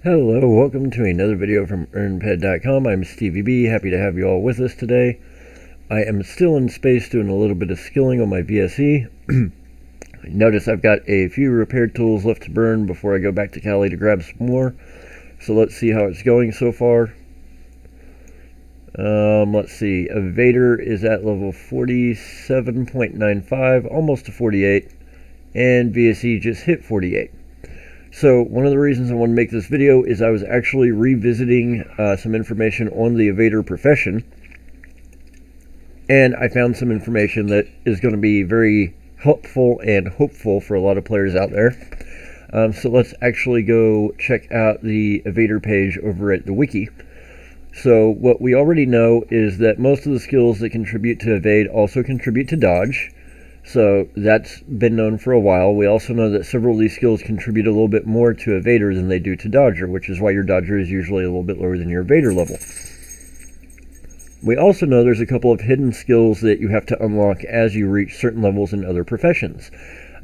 Hello, welcome to another video from EarnPed.com. I'm StevieB, happy to have you all with us today. I am still in space doing a little bit of skilling on my VSE. Notice I've got a few repair tools left to burn before I go back to Cali to grab some more. So let's see how it's going so far. Let's see, Evader is at level 47.95, almost to 48, and VSE just hit 48. So one of the reasons I want to make this video is I was actually revisiting some information on the evader profession, and I found some information that is going to be very helpful and hopeful for a lot of players out there. So let's actually go check out the evader page over at the wiki. So what we already know is that most of the skills that contribute to evade also contribute to dodge. So that's been known for a while. We also know that several of these skills contribute a little bit more to evader than they do to dodger, which is why your dodger is usually a little bit lower than your evader level. We also know there's a couple of hidden skills that you have to unlock as you reach certain levels in other professions.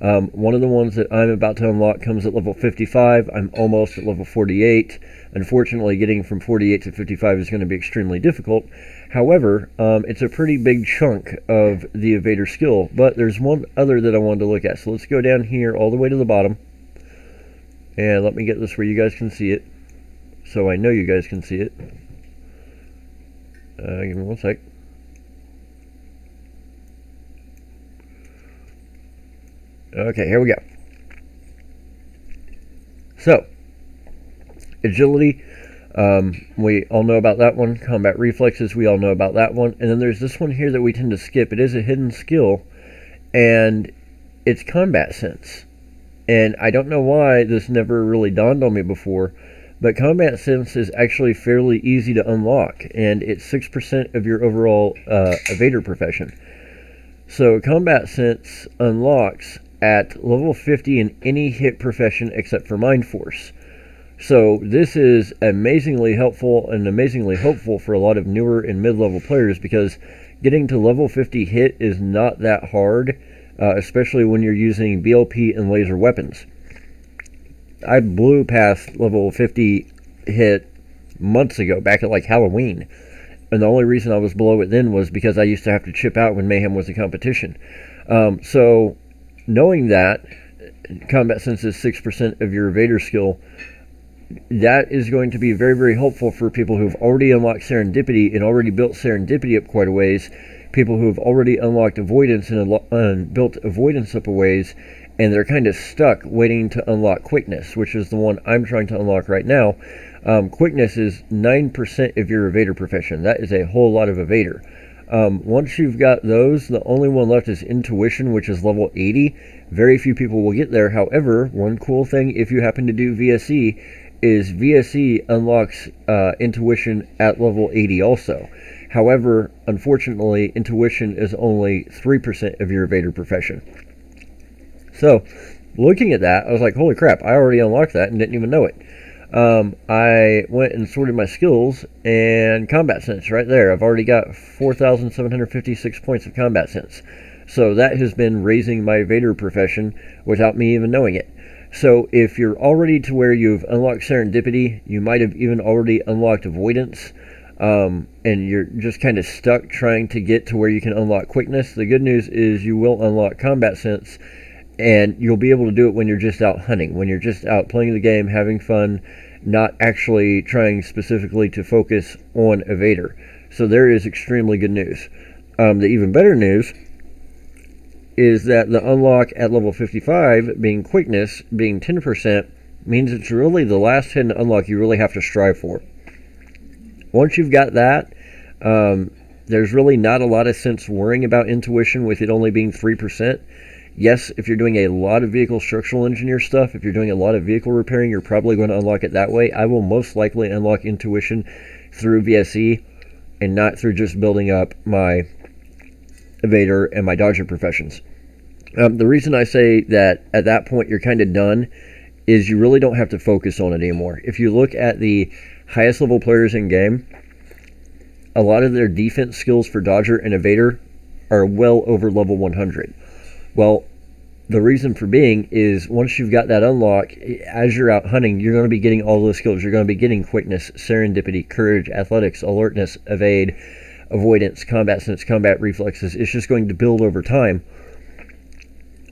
One of the ones that I'm about to unlock comes at level 55. I'm almost at level 48. Unfortunately, getting from 48 to 55 is going to be extremely difficult. However, it's a pretty big chunk of the evader skill, but there's one other that I wanted to look at. So let's go down here all the way to the bottom, and let me get this where you guys can see it, so I know you guys can see it. Give me one sec. Okay, here we go. So, agility, we all know about that one. Combat reflexes, we all know about that one. And then there's this one here that we tend to skip. It is a hidden skill, and it's combat sense. And I don't know why this never really dawned on me before, but combat sense is actually fairly easy to unlock, and it's 6% of your overall evader profession. So combat sense unlocks at level 50 in any hit profession except for Mind Force. So this is amazingly helpful and amazingly hopeful for a lot of newer and mid-level players, because getting to level 50 hit is not that hard, especially when you're using BLP and laser weapons. I blew past level 50 hit months ago, back at like Halloween, and the only reason I was below it then was because I used to have to chip out when Mayhem was a competition. So knowing that combat sense is 6% of your evader skill, that is going to be very, very helpful for people who've already unlocked serendipity and already built serendipity up quite a ways, people who've already unlocked avoidance and built avoidance up a ways, and they're kind of stuck waiting to unlock quickness, which is the one I'm trying to unlock right now. Quickness is 9% of your evader profession. That is a whole lot of evader. Once you've got those, the only one left is intuition, which is level 80. Very few people will get there. However, one cool thing, if you happen to do VSE, is VSE unlocks intuition at level 80 also. However, unfortunately, intuition is only 3% of your evader profession. So, looking at that, I was like, holy crap, I already unlocked that and didn't even know it. I went and sorted my skills, and combat sense right there. I've already got 4,756 points of combat sense. So that has been raising my evader profession without me even knowing it. So if you're already to where you've unlocked serendipity, you might have even already unlocked avoidance, and you're just kind of stuck trying to get to where you can unlock quickness, the good news is you will unlock combat sense, and you'll be able to do it when you're just out hunting, when you're just out playing the game, having fun, not actually trying specifically to focus on evader. So there is extremely good news. The even better news is that the unlock at level 55, being quickness, being 10%, means it's really the last hidden unlock you really have to strive for. Once you've got that, there's really not a lot of sense worrying about intuition with it only being 3%. Yes, if you're doing a lot of vehicle structural engineer stuff, if you're doing a lot of vehicle repairing, you're probably going to unlock it that way. I will most likely unlock intuition through VSE and not through just building up my evader and my dodger professions. The reason I say that at that point you're kind of done is you really don't have to focus on it anymore. If you look at the highest level players in game, a lot of their defense skills for dodger and evader are well over level 100. Well, The reason for being is once you've got that unlock, as you're out hunting, you're going to be getting all those skills. You're going to be getting quickness, serendipity, courage, athletics, alertness, evade, avoidance, combat sense, combat reflexes. It's just going to build over time.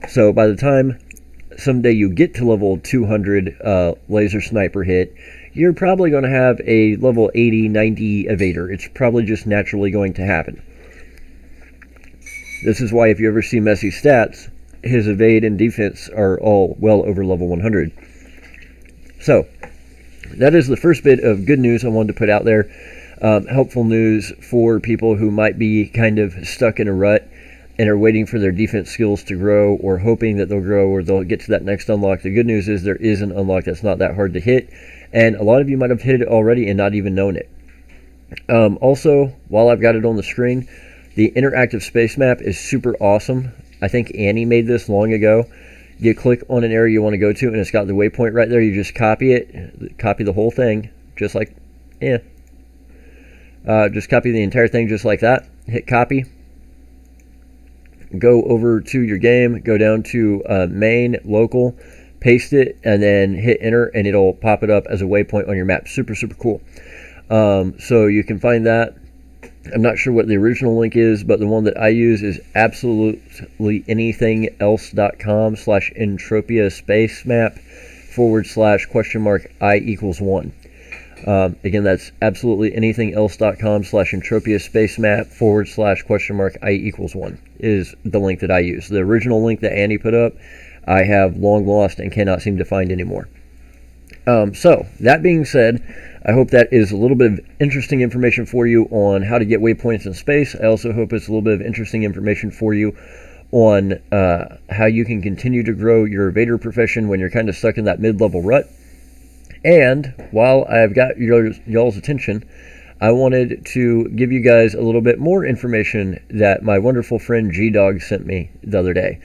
So by the time someday you get to level 200 laser sniper hit, you're probably going to have a level 80, 90 evader. It's probably just naturally going to happen. This is why if you ever see Messi's stats, his evade and defense are all well over level 100. So, that is the first bit of good news I wanted to put out there. Helpful news for people who might be kind of stuck in a rut and are waiting for their defense skills to grow, or hoping that they'll grow or they'll get to that next unlock. The good news is there is an unlock that's not that hard to hit, and a lot of you might have hit it already and not even known it. Also, while I've got it on the screen, the interactive space map is super awesome. I think Annie made this long ago. You click on an area you want to go to, and it's got the waypoint right there. You just copy it, copy the whole thing, just like, just copy the entire thing just like that. Hit copy. Go over to your game, go down to main, local, paste it, and then hit enter, and it'll pop it up as a waypoint on your map. Super, super cool. So you can find that. I'm not sure what the original link is, but the one that I use is absolutelyanythingelse.com/Entropia space map /?I=1. Again, that's absolutelyanythingelse.com/Entropia space map /?I=1 is the link that I use. The original link that Annie put up, I have long lost and cannot seem to find anymore. So, that being said, I hope that is a little bit of interesting information for you on how to get waypoints in space. I also hope it's a little bit of interesting information for you on how you can continue to grow your evader profession when you're kind of stuck in that mid-level rut. And while I've got y'all's attention, I wanted to give you guys a little bit more information that my wonderful friend G-Dog sent me the other day.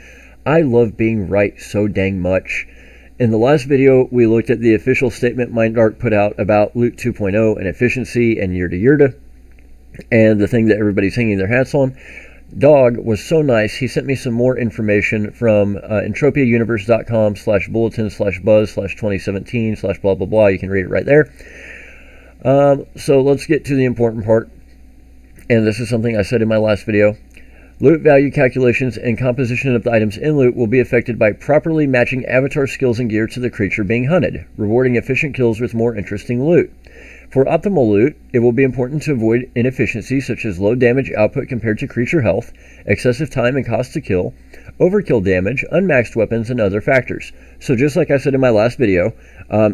I love being right so dang much. In the last video, we looked at the official statement Mindark put out about Loot 2.0 and efficiency and yirda, and the thing that everybody's hanging their hats on. Dog was so nice, he sent me some more information from entropiauniverse.com/bulletin/buzz/2017/ blah blah blah. You can read it right there. So let's get to the important part, and this is something I said in my last video. Loot value calculations and composition of the items in loot will be affected by properly matching avatar skills and gear to the creature being hunted, rewarding efficient kills with more interesting loot. For optimal loot, it will be important to avoid inefficiencies such as low damage output compared to creature health, excessive time and cost to kill, overkill damage, unmaxed weapons, and other factors. So just like I said in my last video,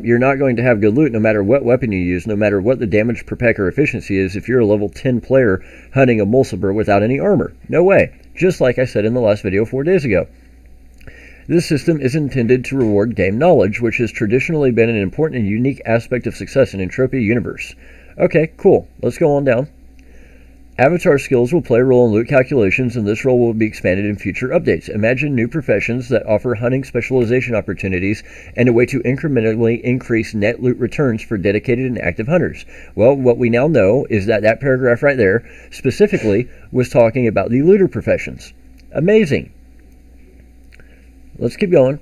you're not going to have good loot no matter what weapon you use, no matter what the damage per peck or efficiency is if you're a level 10 player hunting a Mulciber without any armor. No way. Just like I said in the last video 4 days ago. This system is intended to reward game knowledge, which has traditionally been an important and unique aspect of success in Entropia Universe. Okay, cool. Let's go on down. Avatar skills will play a role in loot calculations, and this role will be expanded in future updates. Imagine new professions that offer hunting specialization opportunities and a way to incrementally increase net loot returns for dedicated and active hunters. Well, what we now know is that that paragraph right there specifically was talking about the looter professions. Amazing. Let's keep going.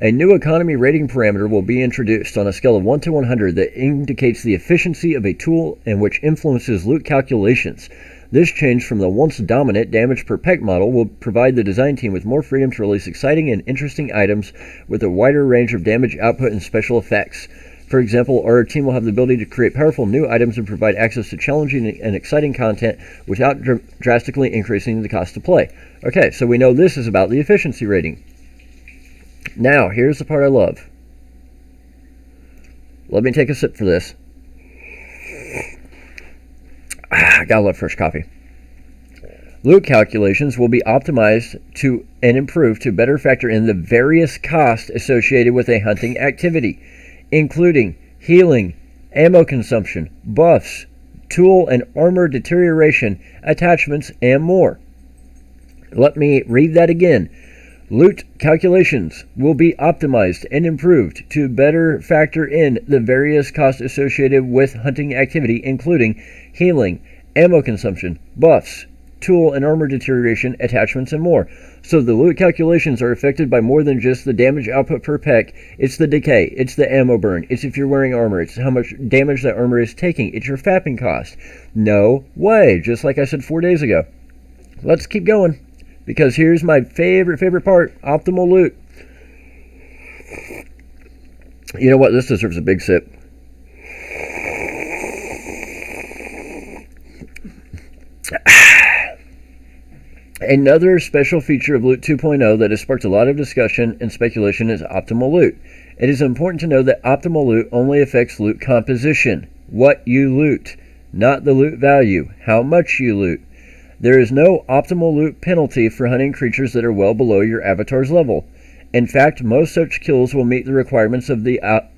A new economy rating parameter will be introduced on a scale of 1 to 100 that indicates the efficiency of a tool and which influences loot calculations. This change from the once dominant damage per peck model will provide the design team with more freedom to release exciting and interesting items with a wider range of damage output and special effects. For example, our team will have the ability to create powerful new items and provide access to challenging and exciting content without drastically increasing the cost to play. Okay, so we know this is about the efficiency rating. Now, here's the part I love. Let me take a sip for this. I gotta love fresh coffee. Loot calculations will be optimized to and improved to better factor in the various costs associated with a hunting activity, including healing, ammo consumption, buffs, tool and armor deterioration, attachments, and more. Let me read that again. Loot calculations will be optimized and improved to better factor in the various costs associated with hunting activity, including healing, ammo consumption, buffs, tool and armor deterioration, attachments, and more. So the loot calculations are affected by more than just the damage output per peck. It's the decay, it's the ammo burn, it's if you're wearing armor, it's how much damage that armor is taking, it's your fapping cost. No way, just like I said 4 days ago. Let's keep going, because here's my favorite part, optimal loot. You know what, this deserves a big sip. Another special feature of Loot 2.0 that has sparked a lot of discussion and speculation is optimal loot. It is important to know that optimal loot only affects loot composition, what you loot, not the loot value, how much you loot. There is no optimal loot penalty for hunting creatures that are well below your avatar's level. In fact, most such kills will meet the requirements of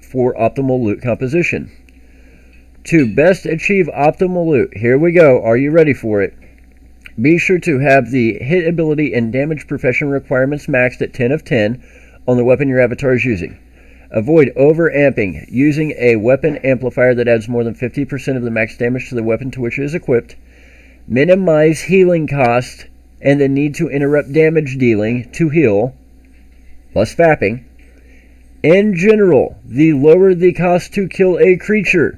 for optimal loot composition. To best achieve optimal loot, here we go, are you ready for it? Be sure to have the hit ability and damage profession requirements maxed at 10 of 10 on the weapon your avatar is using. Avoid over-amping, using a weapon amplifier that adds more than 50% of the max damage to the weapon to which it is equipped. Minimize healing cost and the need to interrupt damage dealing to heal, less fapping. In general, the lower the cost to kill a creature,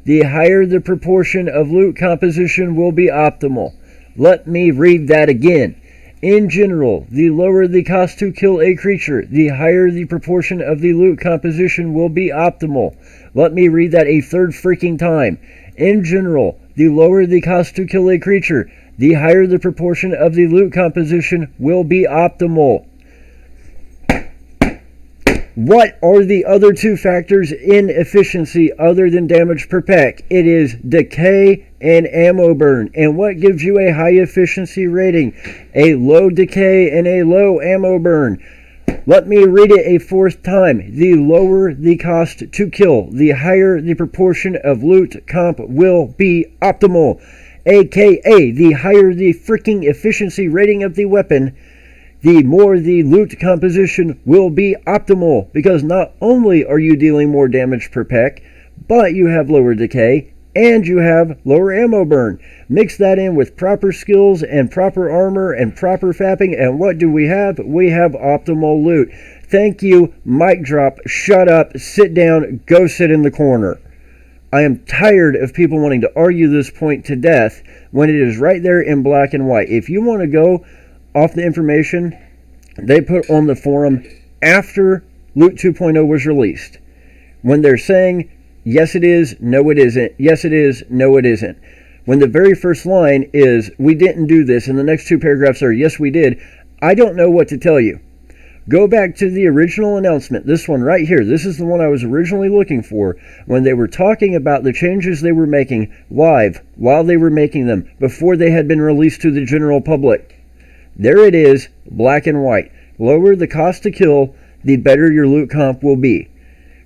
the higher the proportion of loot composition will be optimal. Let me read that again. In general, the lower the cost to kill a creature, the higher the proportion of the loot composition will be optimal. Let me read that a third freaking time. In general, the lower the cost to kill a creature, the higher the proportion of the loot composition will be optimal. What are the other two factors in efficiency other than damage per pack? It is decay and ammo burn. And what gives you a high efficiency rating? A low decay and a low ammo burn. Let me read it a fourth time. The lower the cost to kill, the higher the proportion of loot comp will be optimal. AKA, the higher the freaking efficiency rating of the weapon, the more the loot composition will be optimal, because not only are you dealing more damage per peck, but you have lower decay and you have lower ammo burn. Mix that in with proper skills and proper armor and proper fapping, and what do we have? We have optimal loot. Thank you, mic drop, shut up, sit down, go sit in the corner. I am tired of people wanting to argue this point to death when it is right there in black and white. If you want to go off the information they put on the forum after Loot 2.0 was released, when they're saying, yes it is, no it isn't, yes it is, no it isn't. When the very first line is, we didn't do this, and the next two paragraphs are, yes we did, I don't know what to tell you. Go back to the original announcement, this one right here, this is the one I was originally looking for, when they were talking about the changes they were making live while they were making them, before they had been released to the general public. There it is, black and white. Lower the cost to kill, the better your loot comp will be.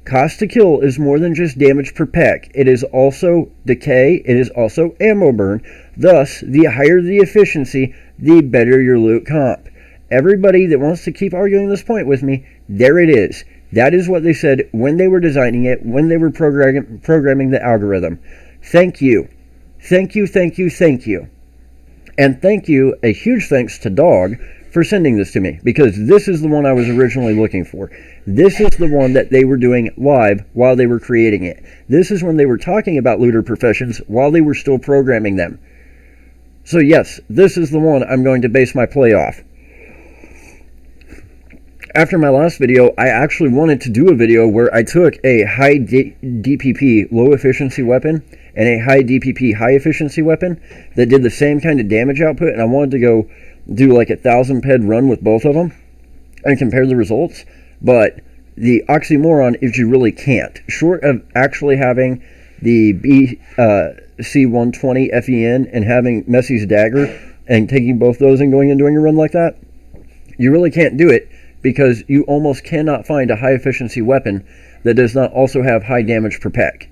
Cost to kill is more than just damage per peck. It is also decay, it is also ammo burn. Thus, the higher the efficiency, the better your loot comp. Everybody that wants to keep arguing this point with me, there it is. That is what they said when they were designing it, when they were programming the algorithm. Thank you. Thank you, thank you, thank you. And thank you, a huge thanks to Dog for sending this to me, because this is the one I was originally looking for. This is the one that they were doing live while they were creating it. This is when they were talking about looter professions while they were still programming them. So yes, this is the one I'm going to base my play off. After my last video, I actually wanted to do a video where I took a high DPP low efficiency weapon and a high DPP high efficiency weapon that did the same kind of damage output, and I wanted to go do like 1,000 ped run with both of them and compare the results. But the oxymoron is you really can't. Short of actually having the C120 FEN and having Messi's dagger and taking both those and going and doing a run like that, you really can't do it, because you almost cannot find a high efficiency weapon that does not also have high damage per peck.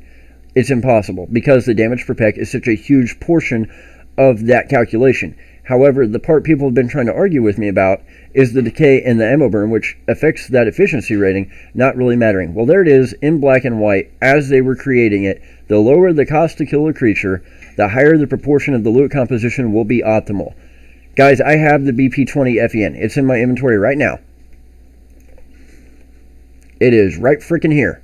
It's impossible, because the damage per peck is such a huge portion of that calculation. However, the part people have been trying to argue with me about is the decay and the ammo burn, which affects that efficiency rating, not really mattering. Well, there it is in black and white as they were creating it. The lower the cost to kill a creature, the higher the proportion of the loot composition will be optimal. Guys, I have the BP20 FEN. It's in my inventory right now. It is right freaking here.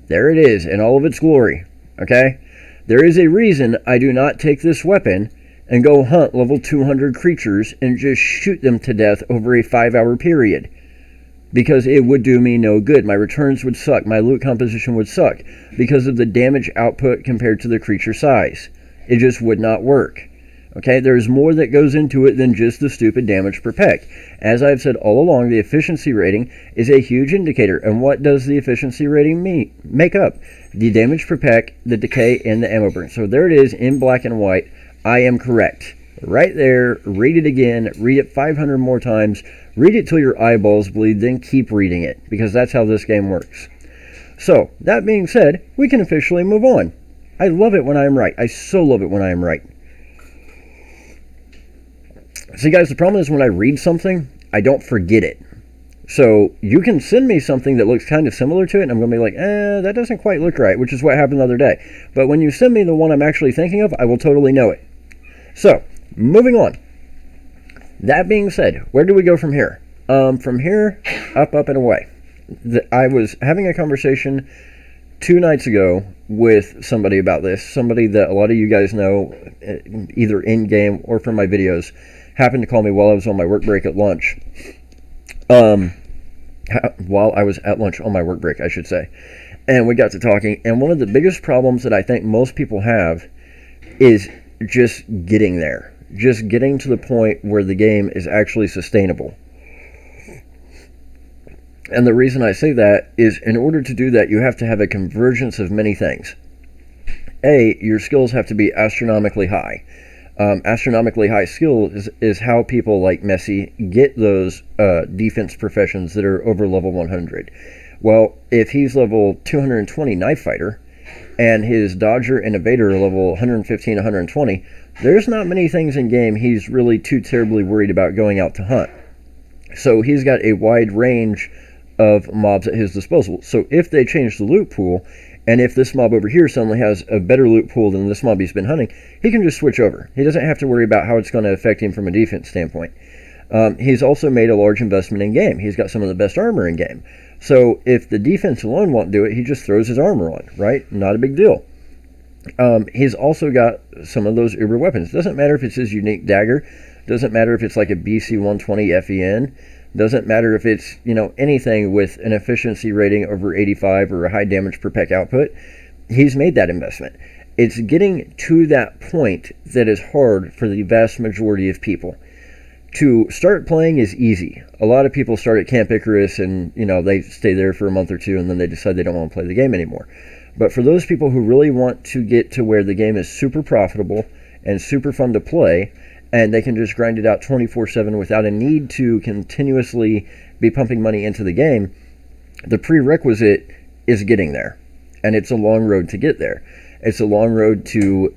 There it is in all of its glory. Okay? There is a reason I do not take this weapon and go hunt level 200 creatures and just shoot them to death over a 5-hour period. Because it would do me no good. My returns would suck. My loot composition would suck. Because of the damage output compared to the creature size. It just would not work. Okay, there's more that goes into it than just the stupid damage per peck. As I've said all along, the efficiency rating is a huge indicator. And what does the efficiency rating make up? The damage per peck, the decay, and the ammo burn. So there it is in black and white. I am correct. Right there, read it again, read it 500 more times, read it till your eyeballs bleed, then keep reading it, because that's how this game works. So, that being said, we can officially move on. I love it when I am right. I so love it when I am right. See guys, the problem is when I read something, I don't forget it. So you can send me something that looks kind of similar to it, and I'm going to be like, that doesn't quite look right, which is what happened the other day. But when you send me the one I'm actually thinking of, I will totally know it. So, moving on. That being said, where do we go from here? From here, up, and away. I was having a conversation 2 nights ago with somebody about this. Somebody that a lot of you guys know, either in-game or from my videos, happened to call me while I was on my work break at lunch. While I was at lunch on my work break, I should say. And we got to talking, and one of the biggest problems that I think most people have is just getting there. Just getting to the point where the game is actually sustainable. And the reason I say that is in order to do that, you have to have a convergence of many things. A, your skills have to be astronomically high. Astronomically high skill is how people like Messi get those defense professions that are over level 100. Well, if he's level 220 knife fighter and his dodger and evader are level 115, 120, there's not many things in game he's really too terribly worried about going out to hunt. So he's got a wide range of mobs at his disposal. So if they change the loot pool, and if this mob over here suddenly has a better loot pool than this mob he's been hunting, he can just switch over. He doesn't have to worry about how it's going to affect him from a defense standpoint. He's also made a large investment in game. He's got some of the best armor in game. So if the defense alone won't do it, he just throws his armor on, right? Not a big deal. He's also got some of those uber weapons. Doesn't matter if it's his unique dagger. Doesn't matter if it's like a BC 120 FEN. Doesn't matter if it's, anything with an efficiency rating over 85 or a high damage per peck output. He's made that investment. It's getting to that point that is hard for the vast majority of people. To start playing is easy. A lot of people start at Camp Icarus and, they stay there for a month or two and then they decide they don't want to play the game anymore. But for those people who really want to get to where the game is super profitable and super fun to play, and they can just grind it out 24/7 without a need to continuously be pumping money into the game, the prerequisite is getting there. And it's a long road to get there. It's a long road to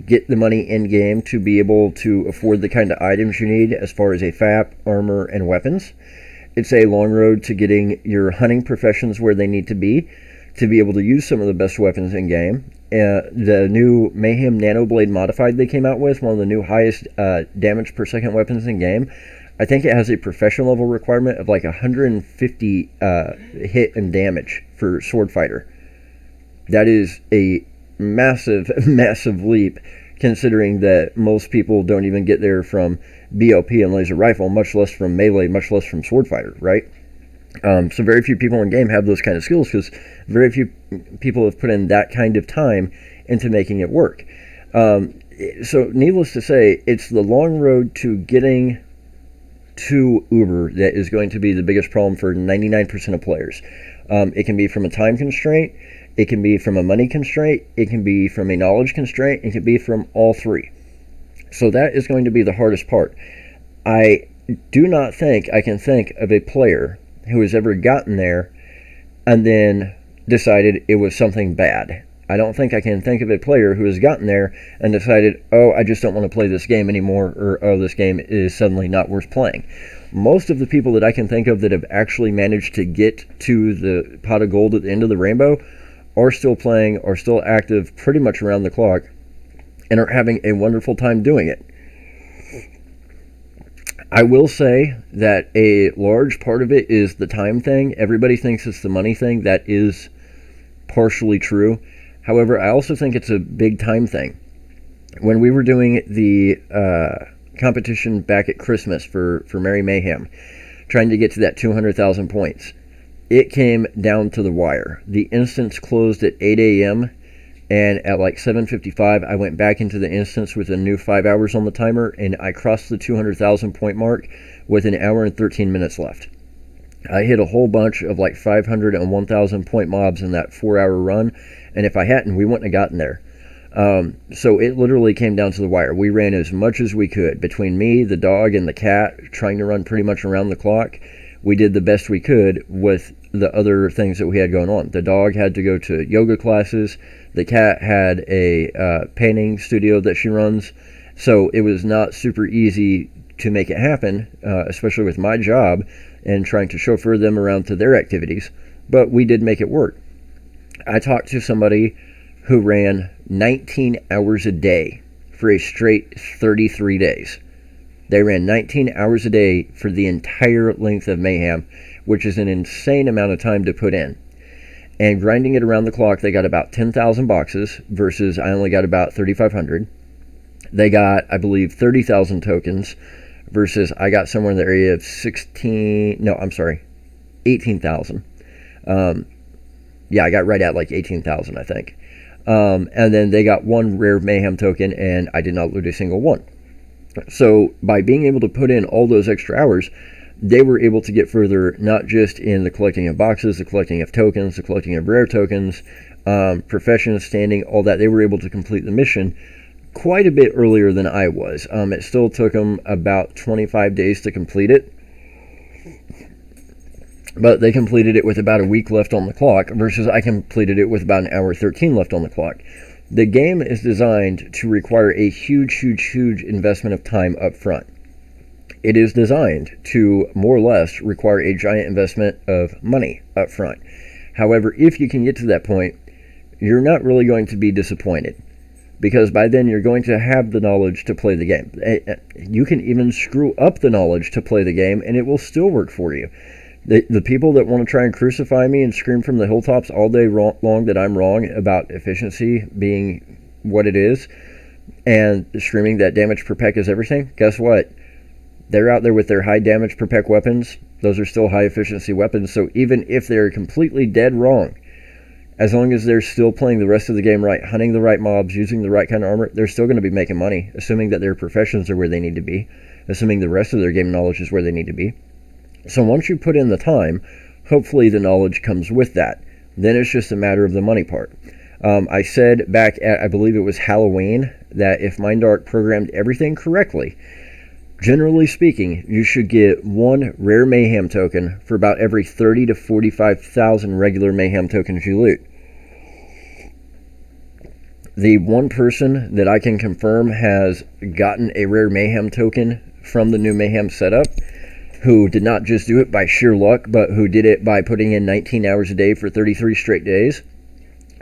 get the money in-game to be able to afford the kind of items you need as far as a FAP, armor, and weapons. It's a long road to getting your hunting professions where they need to be able to use some of the best weapons in-game. The new Mayhem Nano Blade Modified they came out with, one of the new highest damage per second weapons in game. I think it has a professional level requirement of like 150 hit and damage for Sword Fighter. That is a massive, massive leap, considering that most people don't even get there from BLP and Laser Rifle, much less from Melee, much less from Sword Fighter, right? So very few people in game have those kind of skills because very few people have put in that kind of time into making it work. So needless to say, it's the long road to getting to Uber that is going to be the biggest problem for 99% of players. It can be from a time constraint, it can be from a money constraint, it can be from a knowledge constraint, it can be from all three. So that is going to be the hardest part. I do not think I can think of a player who has ever gotten there and then decided it was something bad. I don't think I can think of a player who has gotten there and decided, oh, I just don't want to play this game anymore, or oh, this game is suddenly not worth playing. Most of the people that I can think of that have actually managed to get to the pot of gold at the end of the rainbow are still playing, are still active pretty much around the clock, and are having a wonderful time doing it. I will say that a large part of it is the time thing. Everybody thinks it's the money thing. That is partially true. However, I also think it's a big time thing. When we were doing the competition back at Christmas for Merry Mayhem, trying to get to that 200,000 points, it came down to the wire. The instance closed at 8 a.m., and at like 7:55, I went back into the instance with a new 5 hours on the timer, and I crossed the 200,000 point mark with an hour and 13 minutes left. I hit a whole bunch of like 500 and 1,000 point mobs in that 4-hour run, and if I hadn't, we wouldn't have gotten there. So it literally came down to the wire. We ran as much as we could. Between me, the dog, and the cat, trying to run pretty much around the clock, we did the best we could with the other things that we had going on. The dog had to go to yoga classes. The cat had a painting studio that she runs. So it was not super easy to make it happen, especially with my job and trying to chauffeur them around to their activities. But we did make it work. I talked to somebody who ran 19 hours a day for a straight 33 days. They ran 19 hours a day for the entire length of Mayhem, which is an insane amount of time to put in. And grinding it around the clock, they got about 10,000 boxes versus I only got about 3,500. They got, I believe, 30,000 tokens versus I got somewhere in the area of 18,000. Yeah, I got right at like 18,000, I think. And then they got one rare Mayhem token, and I did not loot a single one. So by being able to put in all those extra hours, they were able to get further, not just in the collecting of boxes, the collecting of tokens, the collecting of rare tokens, profession, standing, all that. They were able to complete the mission quite a bit earlier than I was. It still took them about 25 days to complete it, but they completed it with about a week left on the clock versus I completed it with about an hour 13 left on the clock. The game is designed to require a huge investment of time up front. It is designed to more or less require a giant investment of money up front. However, if you can get to that point, you're not really going to be disappointed, because by then you're going to have the knowledge to play the game. You can even screw up the knowledge to play the game, and it will still work for you. The people that want to try and crucify me and scream from the hilltops all day long that I'm wrong about efficiency being what it is, and screaming that damage per peck is everything, guess what? They're out there with their high damage per peck weapons. Those are still high efficiency weapons, so even if they're completely dead wrong, as long as they're still playing the rest of the game right, hunting the right mobs, using the right kind of armor, they're still going to be making money, assuming that their professions are where they need to be, assuming the rest of their game knowledge is where they need to be. So once you put in the time, hopefully the knowledge comes with that. Then it's just a matter of the money part. I said back at, I believe it was Halloween, that if Mindark programmed everything correctly, generally speaking, you should get one rare Mayhem token for about every 30 to 45,000 regular Mayhem tokens you loot. The one person that I can confirm has gotten a rare Mayhem token from the new Mayhem setup, who did not just do it by sheer luck, but who did it by putting in 19 hours a day for 33 straight days.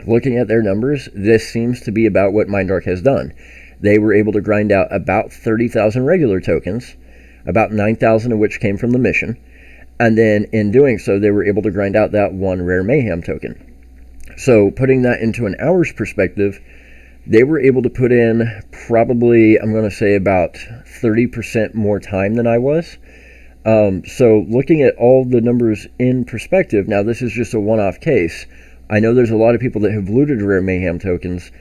Looking at their numbers, this seems to be about what Mindark has done. They were able to grind out about 30,000 regular tokens, about 9,000 of which came from the mission, and then in doing so, they were able to grind out that one rare Mayhem token. So putting that into an hour's perspective, they were able to put in probably, I'm going to say, about 30% more time than I was. So looking at all the numbers in perspective, now this is just a one-off case. I know there's a lot of people that have looted rare Mayhem tokens.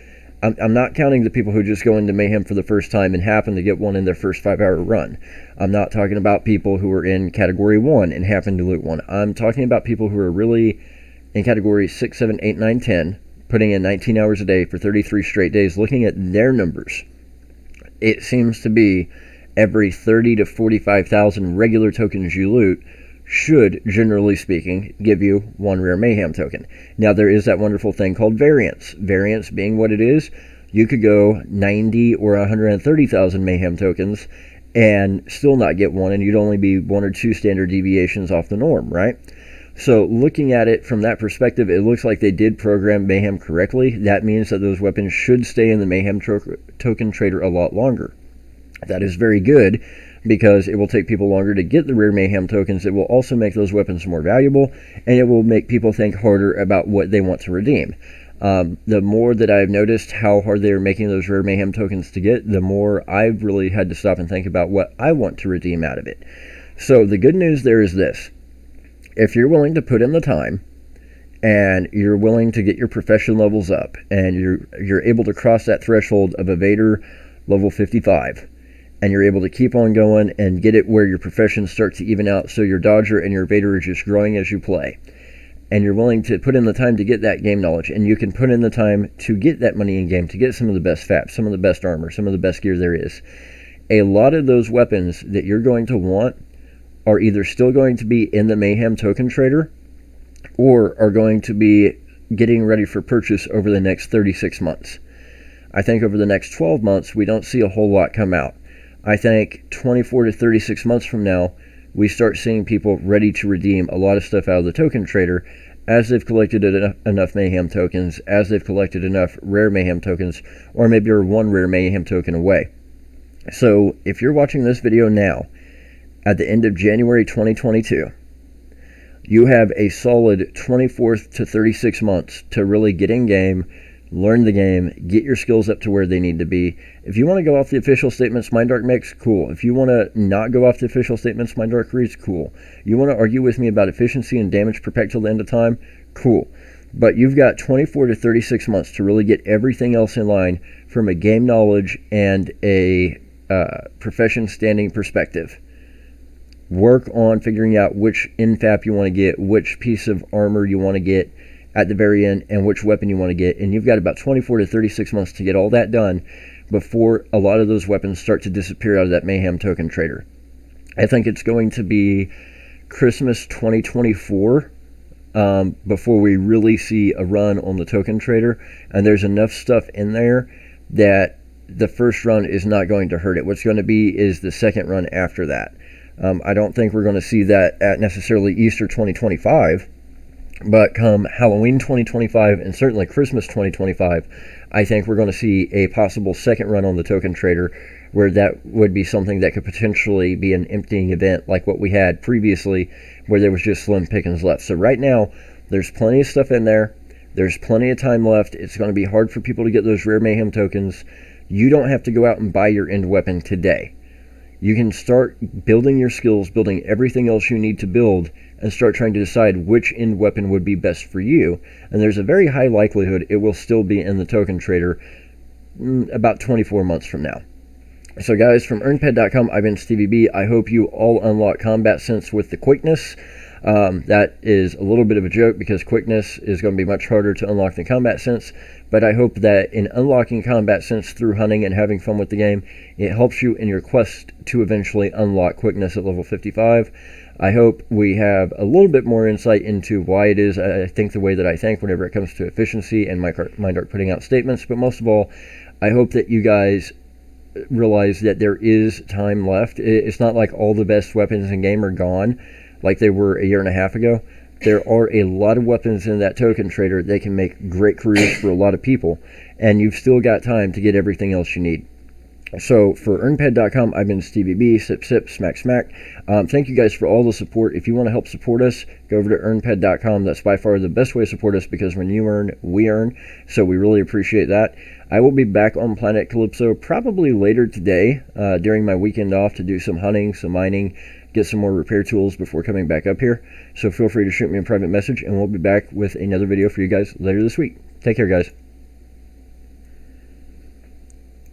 I'm not counting the people who just go into Mayhem for the first time and happen to get one in their first 5-hour run. I'm not talking about people who are in Category 1 and happen to loot one. I'm talking about people who are really in Category 6, 7, 8, 9, 10, putting in 19 hours a day for 33 straight days. Looking at their numbers, it seems to be every 30 to 45,000 regular tokens you loot should, generally speaking, give you 1 rare Mayhem token. Now, there is that wonderful thing called variance. Variance being what it is, you could go 90 or 130,000 Mayhem tokens and still not get one, and you'd only be 1 or 2 standard deviations off the norm, right? So looking at it from that perspective, it looks like they did program Mayhem correctly. That means that those weapons should stay in the Mayhem Token Trader a lot longer. That is very good, because it will take people longer to get the rare Mayhem tokens. It will also make those weapons more valuable, and it will make people think harder about what they want to redeem. The more that I've noticed how hard they're making those rare Mayhem tokens to get, the more I've really had to stop and think about what I want to redeem out of it. So the good news there is this. If you're willing to put in the time, and you're willing to get your profession levels up, and you're able to cross that threshold of Evader level 55, and you're able to keep on going and get it where your professions start to even out, so your Dodger and your Evader are just growing as you play, and you're willing to put in the time to get that game knowledge, and you can put in the time to get that money in game, to get some of the best FAPs, some of the best armor, some of the best gear there is, a lot of those weapons that you're going to want are either still going to be in the Mayhem Token Trader, or are going to be getting ready for purchase over the next 36 months. I think over the next 12 months, we don't see a whole lot come out. I think 24 to 36 months from now, we start seeing people ready to redeem a lot of stuff out of the Token Trader as they've collected enough Mayhem tokens, as they've collected enough rare Mayhem tokens, or maybe are 1 rare Mayhem token away. So if you're watching this video now, at the end of January 2022, you have a solid 24 to 36 months to really get in game, learn the game, get your skills up to where they need to be. If you want to go off the official statements Mindark makes, cool. If you want to not go off the official statements Mindark reads, cool. You want to argue with me about efficiency and damage per peck till the end of time, cool. But you've got 24 to 36 months to really get everything else in line from a game knowledge and a profession standing perspective. Work on figuring out which infap you want to get, which piece of armor you want to get at the very end, and which weapon you want to get. And you've got about 24 to 36 months to get all that done before a lot of those weapons start to disappear out of that Mayhem Token Trader. I think it's going to be Christmas 2024 before we really see a run on the Token Trader. And there's enough stuff in there that the first run is not going to hurt it. What's going to be is the second run after that. I don't think we're going to see that at necessarily Easter 2025, but come Halloween 2025 and certainly Christmas 2025, I think we're going to see a possible second run on the Token Trader, where that would be something that could potentially be an emptying event like what we had previously, where there was just slim pickings left. So right now, there's plenty of stuff in there. There's plenty of time left. It's going to be hard for people to get those rare Mayhem tokens. You don't have to go out and buy your end weapon today. You can start building your skills, building everything else you need to build, and start trying to decide which end weapon would be best for you. And there's a very high likelihood it will still be in the Token Trader about 24 months from now. So guys, from earnped.com, I've been StevieB. I hope you all unlock Combat Sense with the quickness. That is a little bit of a joke, because quickness is going to be much harder to unlock than Combat Sense, but I hope that in unlocking Combat Sense through hunting and having fun with the game, it helps you in your quest to eventually unlock quickness at level 55. I hope we have a little bit more insight into why it is I think the way that I think whenever it comes to efficiency and Mindark putting out statements, but most of all, I hope that you guys realize that there is time left. It's not like all the best weapons in game are gone like they were a year and a half ago. There are a lot of weapons in that Token Trader. They can make great careers for a lot of people, and you've still got time to get everything else you need. So for earnped.com, I've been StevieB, sip, sip, smack, smack. Thank you guys for all the support. If you want to help support us, go over to earnped.com. That's by far the best way to support us, because when you earn, we earn. So we really appreciate that. I will be back on Planet Calypso probably later today during my weekend off to do some hunting, some mining, get some more repair tools before coming back up here. So feel free to shoot me a private message, and we'll be back with another video for you guys later this week. Take care, guys.